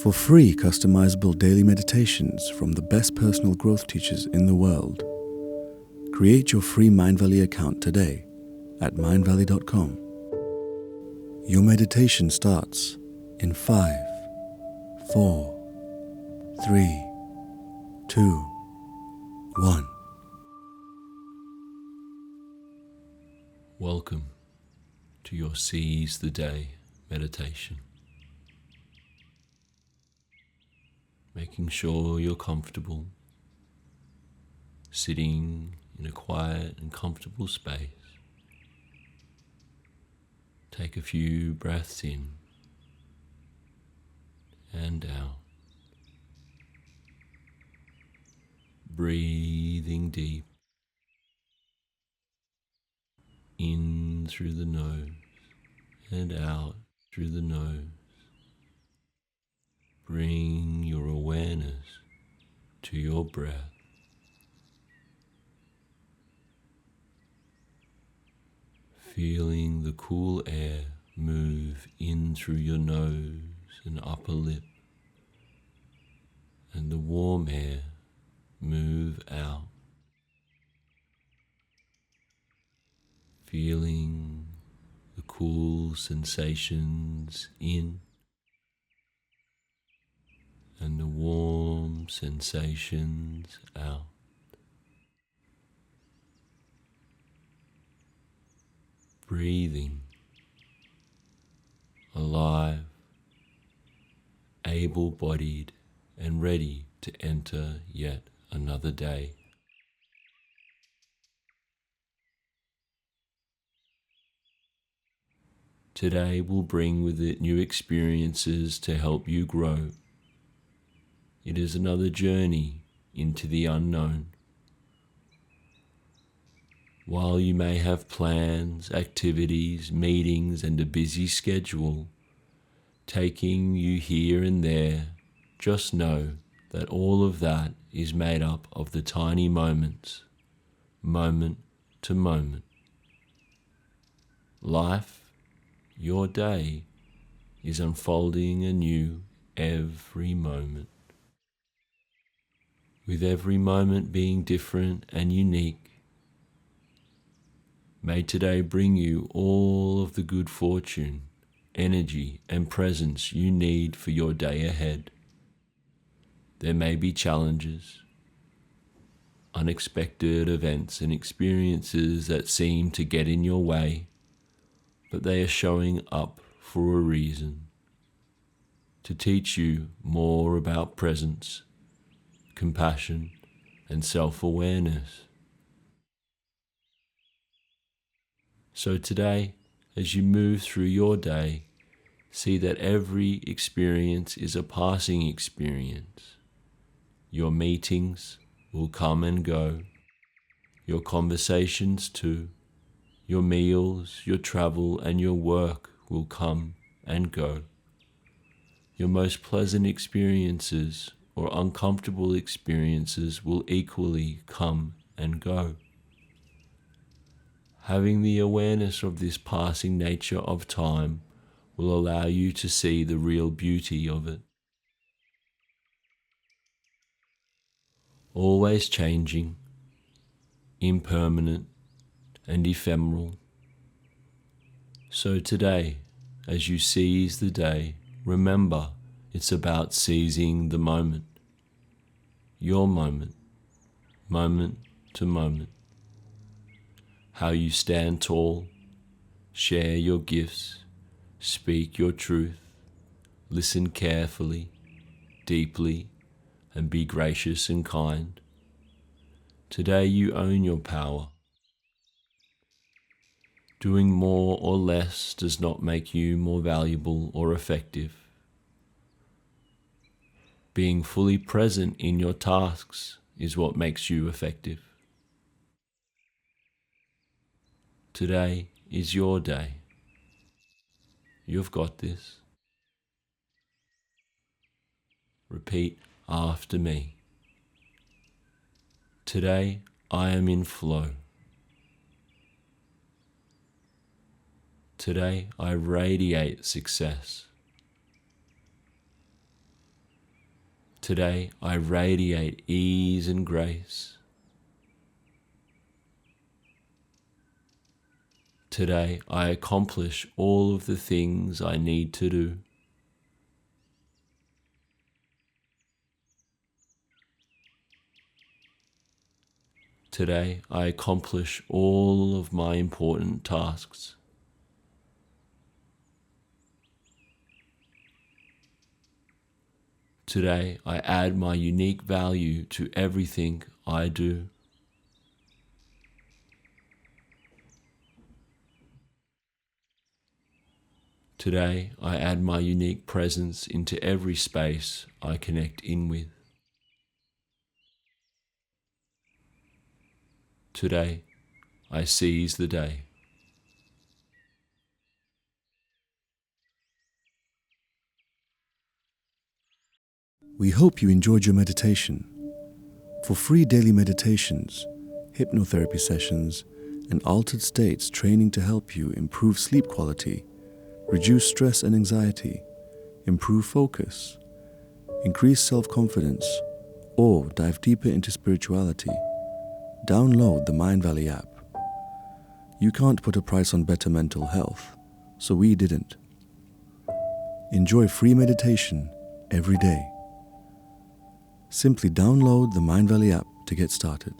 For free customizable daily meditations from the best personal growth teachers in the world, create your free Mindvalley account today at mindvalley.com. Your meditation starts in 5, 4, 3, 2, 1. Welcome to your Seize the Day meditation. Making sure you're comfortable, sitting in a quiet and comfortable space. Take a few breaths in and out. Breathing deep in through the nose and out through the nose. Bring your awareness to your breath. Feeling the cool air move in through your nose and upper lip, and the warm air move out. Feeling the cool sensations in and the warm sensations out. Breathing, alive, able-bodied and ready to enter yet another day. Today will bring with it new experiences to help you grow. It is another journey into the unknown. While you may have plans, activities, meetings, and a busy schedule taking you here and there, just know that all of that is made up of the tiny moments, moment to moment. Life, your day, is unfolding anew every moment, with every moment being different and unique. May today bring you all of the good fortune, energy, and presence you need for your day ahead. There may be challenges, unexpected events and experiences that seem to get in your way, but they are showing up for a reason, to teach you more about presence, compassion, and self-awareness. So today, as you move through your day, see that every experience is a passing experience. Your meetings will come and go, your conversations too, your meals, your travel, and your work will come and go. Your most pleasant experiences or uncomfortable experiences will equally come and go. Having the awareness of this passing nature of time will allow you to see the real beauty of it. Always changing, impermanent, and ephemeral. So today, as you seize the day, remember it's about seizing the moment. Your moment, moment to moment. How you stand tall, share your gifts, speak your truth, listen carefully, deeply, and be gracious and kind. Today you own your power. Doing more or less does not make you more valuable or effective. Being fully present in your tasks is what makes you effective. Today is your day. You've got this. Repeat after me. Today I am in flow. Today I radiate success. Today I radiate ease and grace. Today I accomplish all of the things I need to do. Today I accomplish all of my important tasks. Today I add my unique value to everything I do. Today I add my unique presence into every space I connect in with. Today I seize the day. We hope you enjoyed your meditation. For free daily meditations, hypnotherapy sessions, and altered states training to help you improve sleep quality, reduce stress and anxiety, improve focus, increase self-confidence, or dive deeper into spirituality, download the Mindvalley app. You can't put a price on better mental health, so we didn't. Enjoy free meditation every day. Simply download the Mindvalley app to get started.